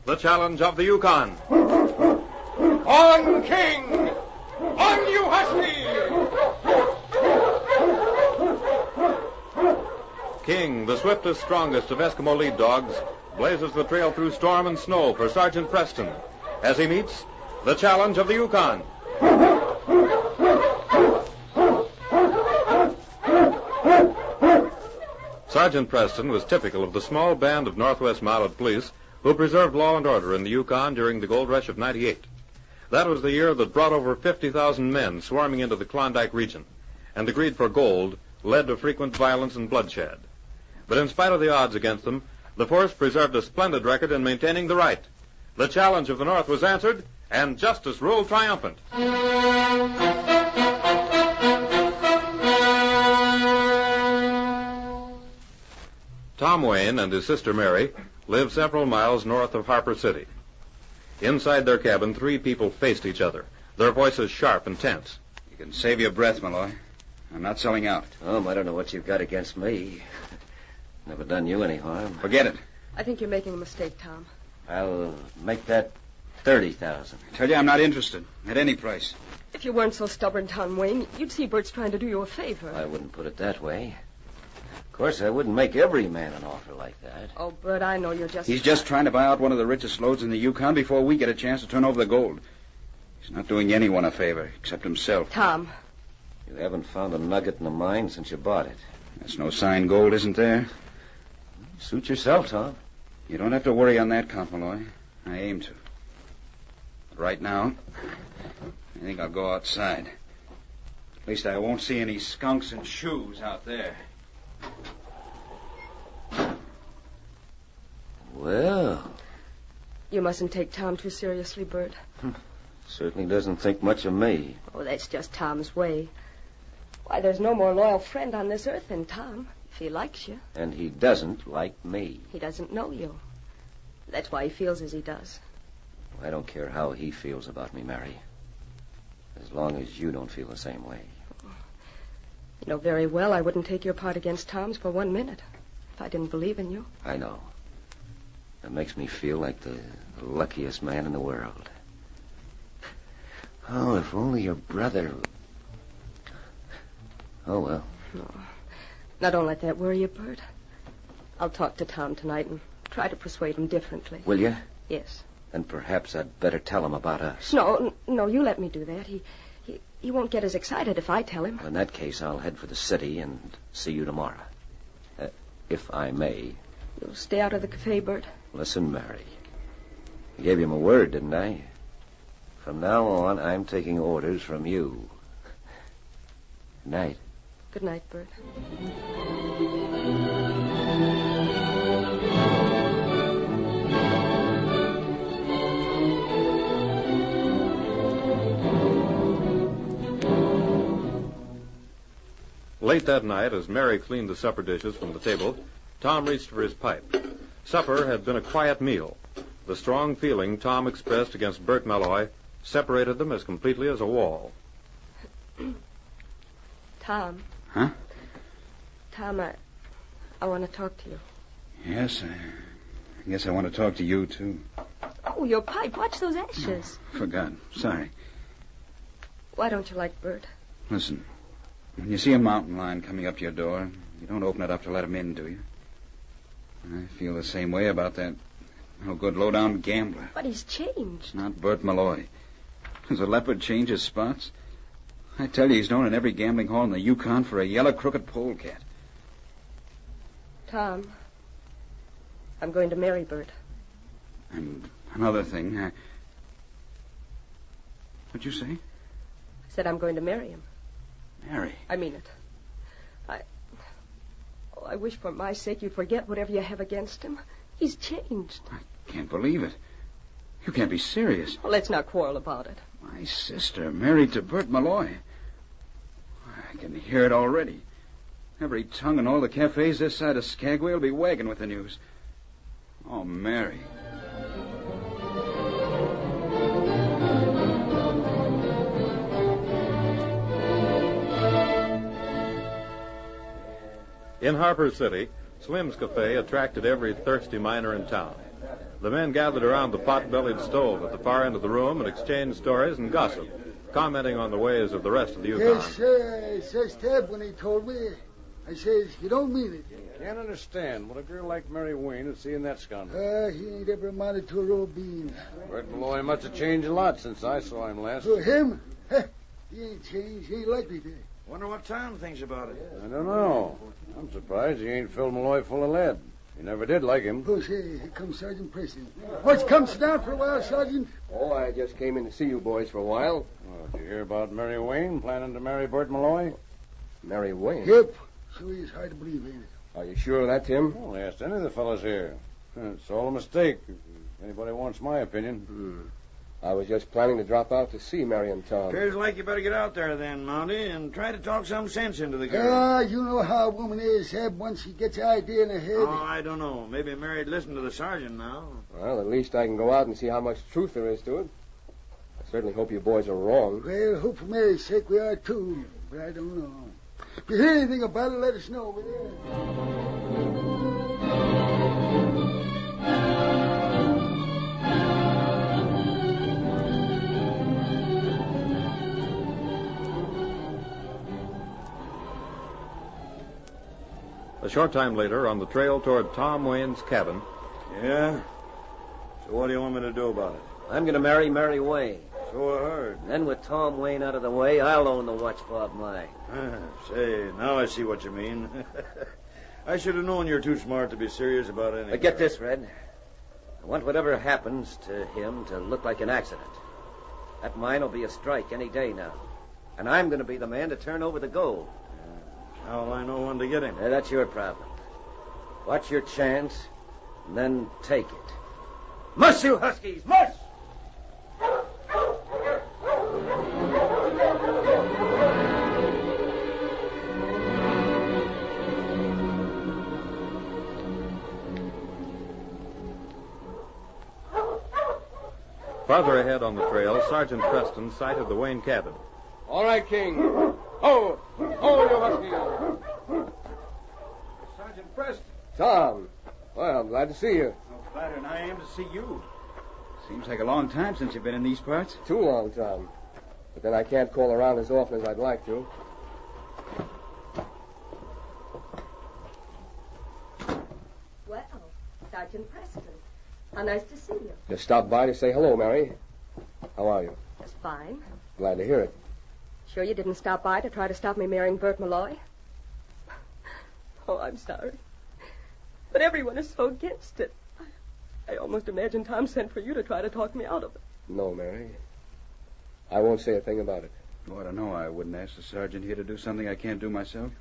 the challenge of the Yukon. On, King! On, you husky! King, the swiftest, strongest of Eskimo lead dogs, blazes the trail through storm and snow for Sergeant Preston as he meets the challenge of the Yukon. Sergeant Preston was typical of the small band of Northwest Mounted Police who preserved law and order in the Yukon during the gold rush of '98. That was the year that brought over 50,000 men swarming into the Klondike region, and the greed for gold led to frequent violence and bloodshed. But in spite of the odds against them, the force preserved a splendid record in maintaining the right. The challenge of the North was answered, and justice ruled triumphant. Tom Wayne and his sister Mary lived several miles north of Harper City. Inside their cabin, three people faced each other, their voices sharp and tense. You can save your breath, Malloy. I'm not selling out. Tom, I don't know what you've got against me. Never done you any harm. Forget it. I think you're making a mistake, Tom. I'll make that 30,000. I tell you, I'm not interested. At any price. If you weren't so stubborn, Tom Wayne, you'd see Bert's trying to do you a favor. I wouldn't put it that way. Of course, I wouldn't make every man an offer like that. Oh, Bert, I know you're just... He's just trying to buy out one of the richest lodes in the Yukon before we get a chance to turn over the gold. He's not doing anyone a favor, except himself. Tom. You haven't found a nugget in the mine since you bought it. That's no sign gold, isn't there? Suit yourself, Tom. You don't have to worry on that count, Malloy. I aim to. But right now, I think I'll go outside. At least I won't see any skunks and shoes out there. Well... You mustn't take Tom too seriously, Bert. Certainly doesn't think much of me. Oh, that's just Tom's way. Why, there's no more loyal friend on this earth than Tom, if he likes you. And he doesn't like me. He doesn't know you. That's why he feels as he does. I don't care how he feels about me, Mary. As long as you don't feel the same way. You know very well I wouldn't take your part against Tom's for 1 minute if I didn't believe in you. I know. That makes me feel like the luckiest man in the world. Oh, if only your brother... Oh, well. No. Now, don't let that worry you, Bert. I'll talk to Tom tonight and try to persuade him differently. Will you? Yes. Then perhaps I'd better tell him about us. No, you let me do that. He won't get as excited if I tell him. Well, in that case, I'll head for the city and see you tomorrow. If I may. You'll stay out of the cafe, Bert? Listen, Mary. I gave you my word, didn't I? From now on, I'm taking orders from you. Good night. Good night, Bert. Late that night, as Mary cleaned the supper dishes from the table, Tom reached for his pipe. Supper had been a quiet meal. The strong feeling Tom expressed against Bert Malloy separated them as completely as a wall. Tom. Huh? Tom, I want to talk to you. Yes, I guess I want to talk to you, too. Oh, your pipe. Watch those ashes. Oh, forgot. Sorry. Why don't you like Bert? Listen, when you see a mountain lion coming up to your door, you don't open it up to let him in, do you? I feel the same way about that no-good low-down gambler. But he's changed. Not Bert Malloy. Does a leopard change his spots? I tell you, he's known in every gambling hall in the Yukon for a yellow crooked polecat. Tom, I'm going to marry Bert. And another thing, what'd you say? I said I'm going to marry him. Mary. I mean it. I wish for my sake you'd forget whatever you have against him. He's changed. I can't believe it. You can't be serious. Well, let's not quarrel about it. My sister married to Bert Malloy. I can hear it already. Every tongue in all the cafes this side of Skagway will be wagging with the news. Oh, Mary. In Harper City, Slim's Cafe attracted every thirsty miner in town. The men gathered around the pot-bellied stove at the far end of the room and exchanged stories and gossip, commenting on the ways of the rest of the Yukon. Yes, sir. I says Ted when he told me. I says, you don't mean it. Can't understand what a girl like Mary Wayne would see in that scoundrel. He ain't ever amounted to a row of beans. Bert Malloy must have changed a lot since I saw him last. So him? He ain't changed. He ain't likely to. Wonder what Tom thinks about it. I don't know. I'm surprised he ain't filled Malloy full of lead. He never did like him. Oh, say, here comes Sergeant Preston. What's come sit down for a while, Sergeant? Oh, I just came in to see you boys for a while. Oh, did you hear about Mary Wayne planning to marry Bert Malloy? Mary Wayne? Yep. Sure is hard to believe, ain't it? Are you sure of that, Tim? Well, ask any of the fellas here. It's all a mistake, if anybody wants my opinion. I was just planning to drop out to see Mary and Tom. Appears like you better get out there then, Mounty, and try to talk some sense into the girl. You know how a woman is, Heb, once she gets an idea in her head. Oh, I don't know. Maybe Mary'd listen to the sergeant now. Well, at least I can go out and see how much truth there is to it. I certainly hope you boys are wrong. Well, hope for Mary's sake we are, too. But I don't know. If you hear anything about it, let us know, will you? A short time later, on the trail toward Tom Wayne's cabin. Yeah? So what do you want me to do about it? I'm going to marry Mary Wayne. So I heard. Then with Tom Wayne out of the way, I'll own the watch fob mine. Say, now I see what you mean. I should have known you're too smart to be serious about anything. But get this, Red. I want whatever happens to him to look like an accident. That mine will be a strike any day now. And I'm going to be the man to turn over the gold. How will I know when to get him? That's your problem. Watch your chance, and then take it. Mush, you huskies! Mush! Farther ahead on the trail, Sergeant Preston sighted the Wayne cabin. All right, King. Ho! Ho, you huskies! Sergeant Preston. Tom. Well, I'm glad to see you. No flatter than I am to see you. Seems like a long time since you've been in these parts. Too long, Tom. But then I can't call around as often as I'd like to. Well, Sergeant Preston, how nice to see you. Just stopped by to say hello, Mary. How are you? Just fine. Glad to hear it. Sure you didn't stop by to try to stop me marrying Bert Malloy? Oh, I'm sorry. But everyone is so against it. I almost imagine Tom sent for you to try to talk me out of it. No, Mary. I won't say a thing about it. You ought to know I wouldn't ask the sergeant here to do something I can't do myself.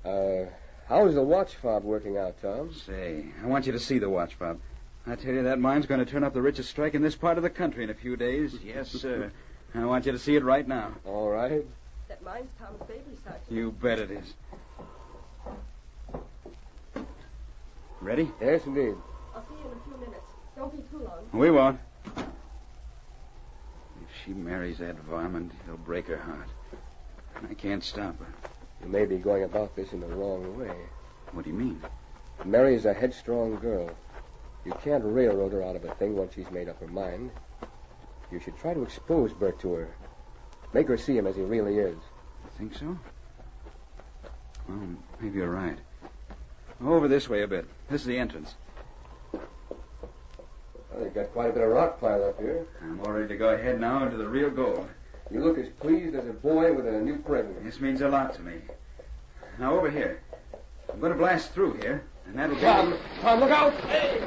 How's the watch fob working out, Tom? Say, I want you to see the watch fob. I tell you, that mine's going to turn up the richest strike in this part of the country in a few days. Yes, sir. I want you to see it right now. All right. That mine's Tom's baby, Sergeant. You bet it is. Ready? Yes, indeed. I'll see you in a few minutes. Don't be too long. We won't. If she marries that varmint, he'll break her heart. I can't stop her. You may be going about this in the wrong way. What do you mean? Mary is a headstrong girl. You can't railroad her out of a thing once she's made up her mind. You should try to expose Bert to her. Make her see him as he really is. You think so? Well, maybe you're right. Over this way a bit. This is the entrance. Well, you've got quite a bit of rock piled up here. I'm all ready to go ahead now into the real gold. You look as pleased as a boy with a new present. This means a lot to me. Now, over here. I'm going to blast through here, and that'll be... Tom, look out! Hey!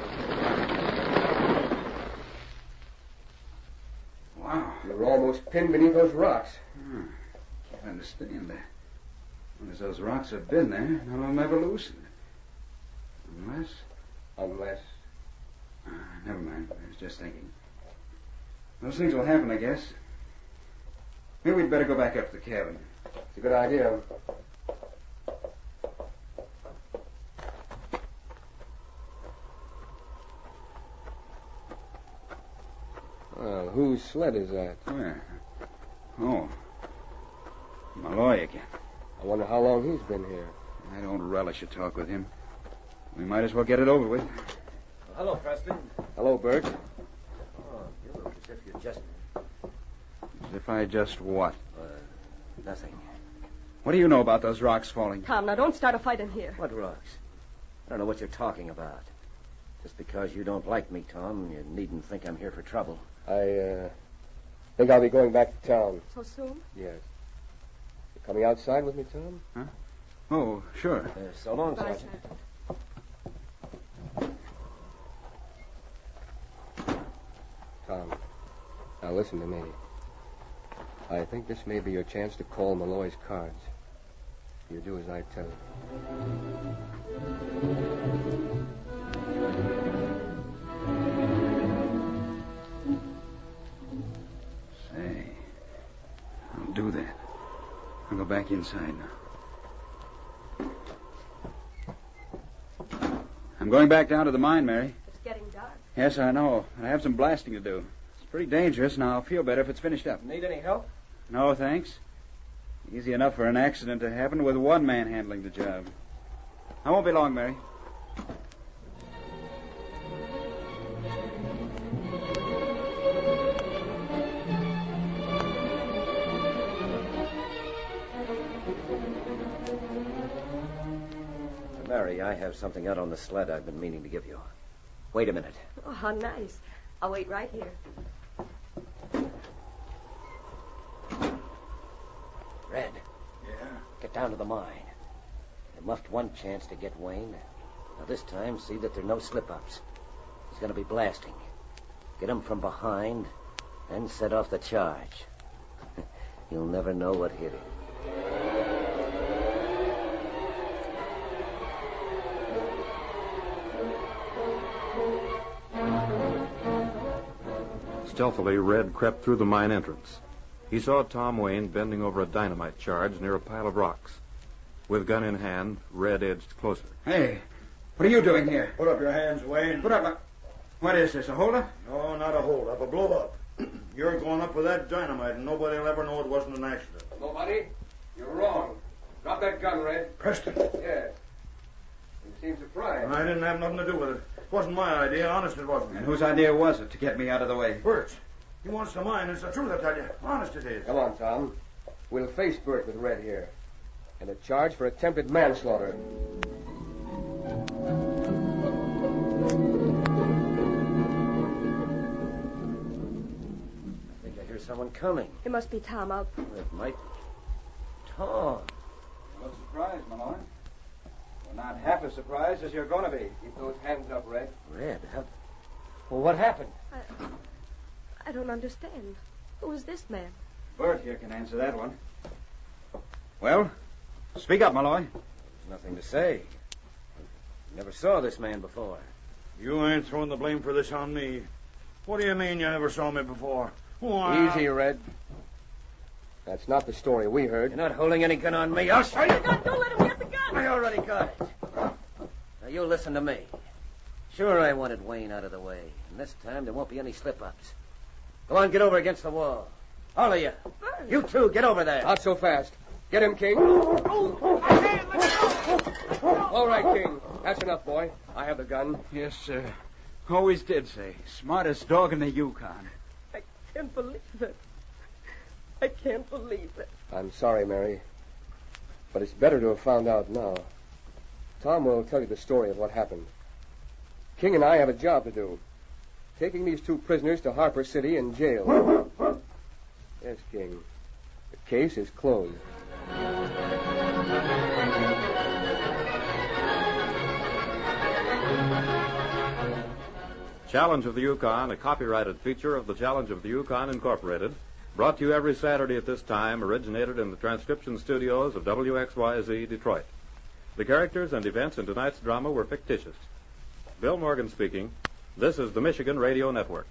Wow. You're almost pinned beneath those rocks. Can't understand that. Well, as those rocks have been there, none of them ever loosened. Unless... Never mind. I was just thinking. Those things will happen, I guess. Maybe we'd better go back up to the cabin. It's a good idea. Well, whose sled is that? Where? Oh. Malloy again. I wonder how long he's been here. I don't relish a talk with him. We might as well get it over with. Hello, Preston. Hello, Hello, Bert. Oh, you look as if you just... As if I just what? Nothing. What do you know about those rocks falling? Tom, now don't start a fight in here. What rocks? I don't know what you're talking about. Just because you don't like me, Tom, you needn't think I'm here for trouble. I think I'll be going back to town. So soon? Yes. You coming outside with me, Tom? Huh? Oh, sure. So long, Bye, Sergeant. Tom, now listen to me. I think this may be your chance to call Malloy's cards. You do as I tell you. Say, I'll do that. I'll go back inside now. I'm going back down to the mine, Mary. It's getting dark. Yes, I know. And I have some blasting to do. It's pretty dangerous, and I'll feel better if it's finished up. Need any help? No, thanks. Easy enough for an accident to happen with one man handling the job. I won't be long, Mary. Mary, I have something out on the sled I've been meaning to give you. Wait a minute. Oh, how nice. I'll wait right here. Red, Yeah? get down to the mine. You muffed one chance to get Wayne. Now this time, see that there are no slip-ups. He's going to be blasting. Get him from behind, then set off the charge. You'll never know what hit him. Stealthily, Red crept through the mine entrance. He saw Tom Wayne bending over a dynamite charge near a pile of rocks. With gun in hand, Red edged closer. Hey, what are you doing here? Put up your hands, Wayne. Put up. What is this, a holdup? No, not a hold-up, a blow-up. You're going up with that dynamite, and nobody will ever know it wasn't an accident. Nobody? You're wrong. Drop that gun, Red. Preston. Yes. You seem surprised. I didn't have nothing to do with it. It wasn't my idea. Honest, it wasn't. And whose idea was it to get me out of the way? Bert's. He wants the mine. It's the truth, I tell you. Honest it is. Come on, Tom. We'll face Bert with Red here. And a charge for attempted manslaughter. I think I hear someone coming. It must be Tom. I'll... It might be Tom. No surprise, Malloy. Well, not half as surprised as you're going to be. Keep those hands up, Red. Red, well, what happened? I don't understand. Who is this man? Bert here can answer that one. Well, speak up, Malloy. There's nothing to say. Never saw this man before. You ain't throwing the blame for this on me. What do you mean you never saw me before? Why? Easy, Red. That's not the story we heard. You're not holding any gun on me. I'll show you. Don't let him get the gun. I already got it. Now, you listen to me. Sure, I wanted Wayne out of the way. And this time, there won't be any slip-ups. Go on, get over against the wall. All of you. You two, get over there. Not so fast. Get him, King. All right, King. That's enough, boy. I have the gun. Yes, sir. Always did say. Smartest dog in the Yukon. I can't believe it. I can't believe it. I'm sorry, Mary. But it's better to have found out now. Tom will tell you the story of what happened. King and I have a job to do. Taking these two prisoners to Harper City and jail. Yes, King. The case is closed. Challenge of the Yukon, a copyrighted feature of the Challenge of the Yukon Incorporated, brought to you every Saturday at this time, originated in the transcription studios of WXYZ Detroit. The characters and events in tonight's drama were fictitious. Bill Morgan speaking. This is the Michigan Radio Network.